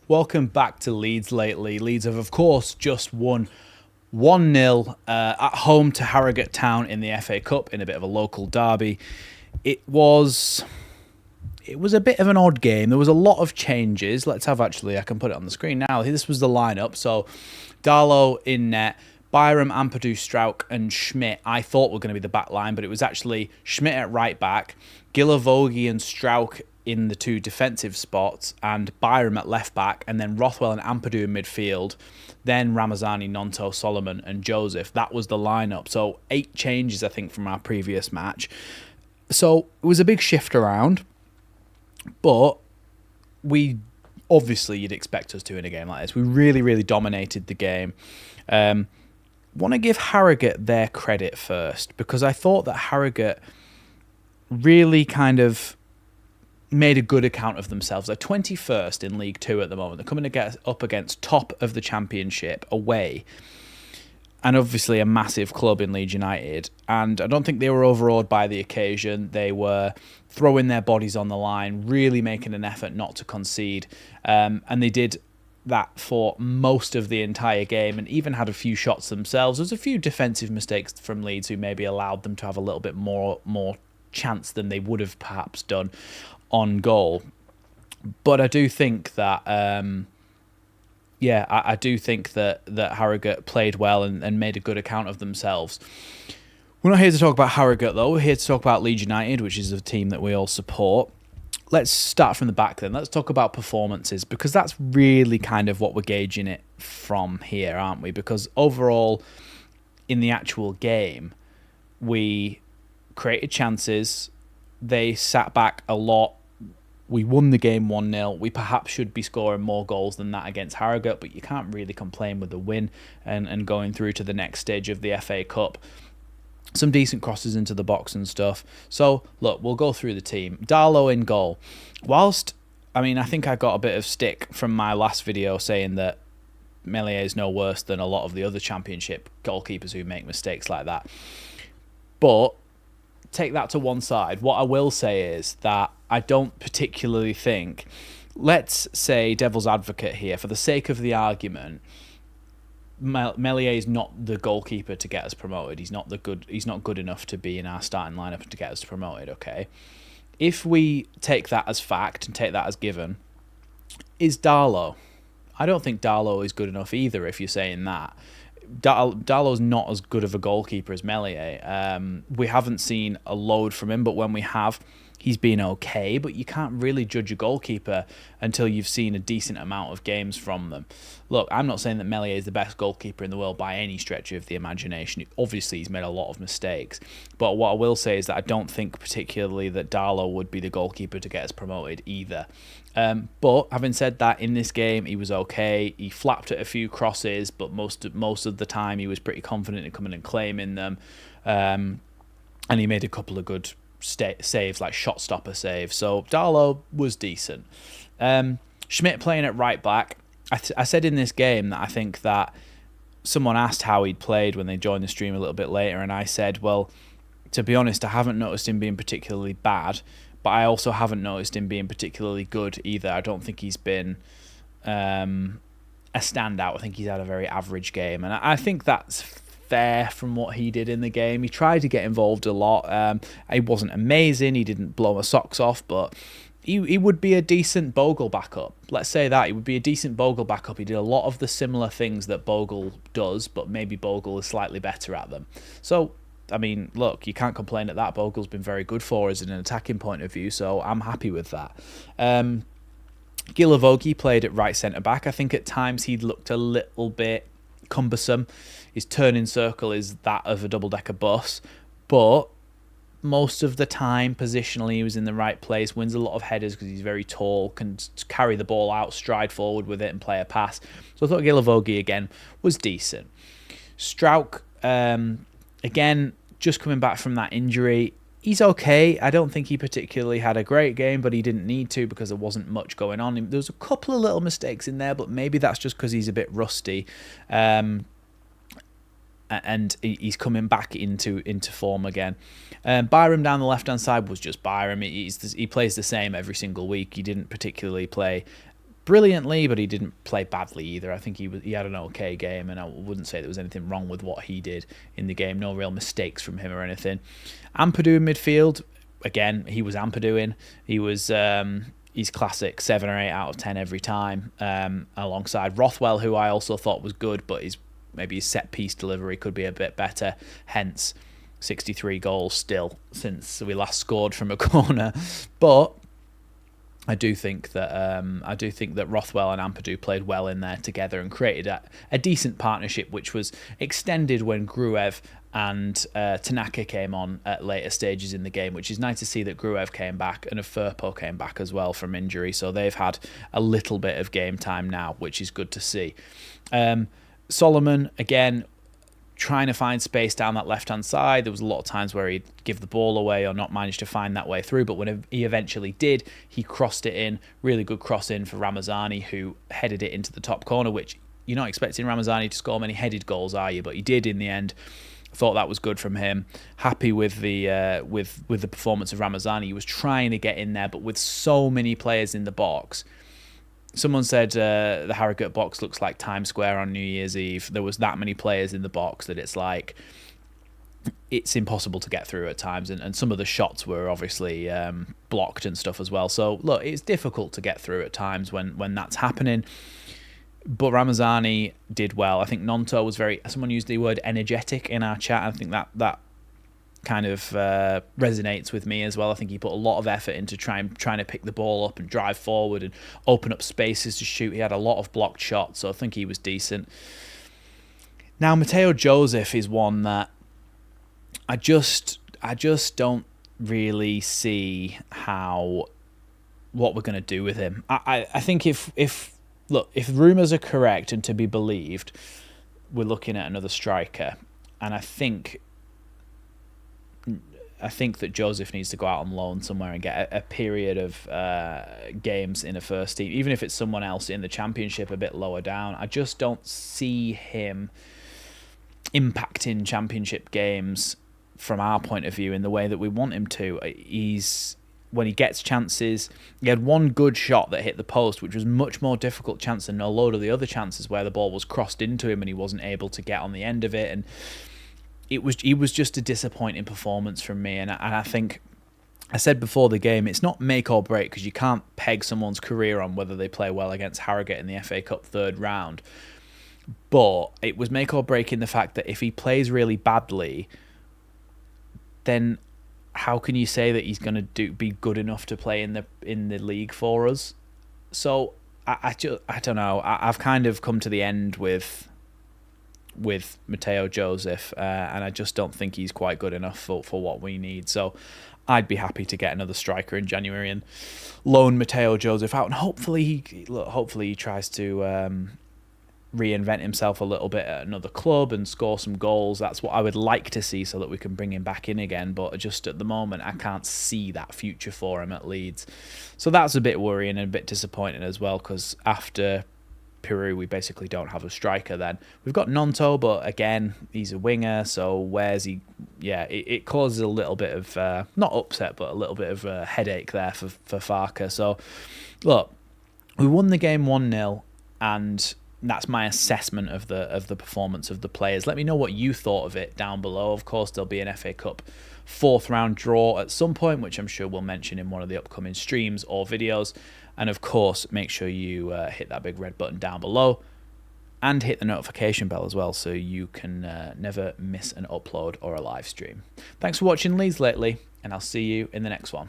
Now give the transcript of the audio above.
Welcome back to Leeds Lately. Leeds have, of course, just won 1-0 at home to Harrogate Town in the FA Cup in a bit of a local derby. It was a bit of an odd game. There was a lot of changes. I can put it on the screen now. This was the lineup. So, Darlow in net, Byram, Ampadu, Strauch and Schmidt I thought were going to be the back line, but it was actually Schmidt at right back, Gilavogi and Strauch in the two defensive spots, and Byram at left back, and then Rothwell and Ampadu in midfield, then Ramazani, Nonto, Solomon and Joseph. That was the lineup. So 8 changes, I think, from our previous match. So it was a big shift around, but you'd expect us to in a game like this. We really, really dominated the game. Want to give Harrogate their credit first, because I thought that Harrogate really kind of made a good account of themselves. They're 21st in League 2 at the moment. They're coming to get up against top of the Championship away, and obviously a massive club in Leeds United. And I don't think they were overawed by the occasion. They were throwing their bodies on the line, really making an effort not to concede. And they did that for most of the entire game, and even had a few shots themselves. There's a few defensive mistakes from Leeds who maybe allowed them to have a little bit more chance than they would have perhaps done on goal. But I do think that I do think that Harrogate played well and made a good account of themselves. We're not here to talk about Harrogate though. We're here to talk about Leeds United, which is a team that we all support. Let's start from the back then. Let's talk about performances, because that's really kind of what we're gauging it from here, aren't we? Because overall, in the actual game, we created chances. They sat back a lot. We won the game 1-0. We perhaps should be scoring more goals than that against Harrogate, but you can't really complain with the win and going through to the next stage of the FA Cup. Some decent crosses into the box and stuff. So, look, we'll go through the team. Darlow in goal. I think I got a bit of stick from my last video saying that Meslier is no worse than a lot of the other Championship goalkeepers who make mistakes like that. But take that to one side. What I will say is that I don't particularly think, let's say devil's advocate here, for the sake of the argument, Meslier is not the goalkeeper to get us promoted. He's not good enough to be in our starting lineup to get us promoted, okay? If we take that as fact and take that as given, is Darlow? I don't think Darlow is good enough either, if you're saying that. Darlow's not as good of a goalkeeper as Meslier. We haven't seen a load from him, but when we have, he's been okay. But you can't really judge a goalkeeper until you've seen a decent amount of games from them. Look, I'm not saying that Meslier is the best goalkeeper in the world by any stretch of the imagination. Obviously, he's made a lot of mistakes. But what I will say is that I don't think particularly that Darlow would be the goalkeeper to get us promoted either. But having said that, in this game, he was okay. He flapped at a few crosses, but most of the time he was pretty confident in coming and claiming them. And he made a couple of good saves, like shot stopper saves. So Darlow was decent. Schmidt playing at right back. I said in this game that I think that someone asked how he'd played when they joined the stream a little bit later, and I said, well, to be honest, I haven't noticed him being particularly bad, but I also haven't noticed him being particularly good either. I don't think he's been a standout. I think he's had a very average game, and I think that's fair from what he did in the game. He tried to get involved a lot. He wasn't amazing. He didn't blow my socks off, but he would be a decent Bogle backup. Let's say that. He would be a decent Bogle backup. He did a lot of the similar things that Bogle does, but maybe Bogle is slightly better at them. So, I mean, look, you can't complain at that. Bogle's been very good for us in an attacking point of view, so I'm happy with that. Gilavogi played at right centre-back. I think at times he looked a little bit cumbersome. His turning circle is that of a double-decker bus, but most of the time, positionally, he was in the right place, wins a lot of headers because he's very tall, can carry the ball out, stride forward with it and play a pass. So I thought Gilavogi, again, was decent. Strauch, again, just coming back from that injury, he's okay. I don't think he particularly had a great game, but he didn't need to because there wasn't much going on. There was a couple of little mistakes in there, but maybe that's just because he's a bit rusty. And he's coming back into form again. Byram down the left-hand side was just Byram. He plays the same every single week. He didn't particularly play brilliantly, but he didn't play badly either. I think he had an okay game, and I wouldn't say there was anything wrong with what he did in the game. No real mistakes from him or anything. Ampadu in midfield, again, he was Ampaduing. He was he's classic 7 or 8 out of 10 every time. Alongside Rothwell, who I also thought was good, but maybe his set piece delivery could be a bit better. Hence, 63 goals still since we last scored from a corner, but I do think that Rothwell and Ampadu played well in there together and created a decent partnership, which was extended when Gruev and Tanaka came on at later stages in the game, which is nice to see that Gruev came back and Firpo came back as well from injury, so they've had a little bit of game time now, which is good to see. Solomon, again, trying to find space down that left-hand side. There was a lot of times where he'd give the ball away or not manage to find that way through, but when he eventually did, he crossed it in. Really good cross in for Ramazani, who headed it into the top corner, which you're not expecting Ramazani to score many headed goals, are you? But he did in the end. Thought that was good from him. Happy with the with the performance of Ramazani. He was trying to get in there, but with so many players in the box. Someone said the Harrogate box looks like Times Square on New Year's Eve. There was that many players in the box that it's impossible to get through at times. And some of the shots were obviously blocked and stuff as well. So, look, it's difficult to get through at times when that's happening. But Ramazani did well. I think Nonto was someone used the word energetic in our chat. I think that kind of resonates with me as well. I think he put a lot of effort into trying to pick the ball up and drive forward and open up spaces to shoot. He had a lot of blocked shots, so I think he was decent. Now, Mateo Joseph is one that I just don't really see what we're going to do with him. I think if rumours are correct and to be believed, we're looking at another striker, and I think that Joseph needs to go out on loan somewhere and get a period of games in a first team, even if it's someone else in the Championship a bit lower down. I just don't see him impacting Championship games from our point of view in the way that we want him to. When he gets chances, he had one good shot that hit the post, which was much more difficult chance than a load of the other chances where the ball was crossed into him and he wasn't able to get on the end of it. And it was just a disappointing performance from me. And I think I said before the game, it's not make or break, because you can't peg someone's career on whether they play well against Harrogate in the FA Cup third round. But it was make or break in the fact that if he plays really badly, then how can you say that he's going to be good enough to play in the league for us? So I don't know. I've kind of come to the end with Mateo Joseph, and I just don't think he's quite good enough for what we need. So I'd be happy to get another striker in January and loan Mateo Joseph out, and hopefully he tries to reinvent himself a little bit at another club and score some goals. That's what I would like to see, so that we can bring him back in again. But just at the moment, I can't see that future for him at Leeds. So that's a bit worrying and a bit disappointing as well, because after Peru, we basically don't have a striker then. We've got Nonto, but again, he's a winger, so where's he? Yeah, it causes a little bit of, not upset, but a little bit of a headache there for Farke. So, look, we won the game 1-0, and that's my assessment of the performance of the players. Let me know what you thought of it down below. Of course, there'll be an FA Cup fourth round draw at some point, which I'm sure we'll mention in one of the upcoming streams or videos. And of course, make sure you hit that big red button down below and hit the notification bell as well, so you can never miss an upload or a live stream. Thanks for watching Leeds Lately, and I'll see you in the next one.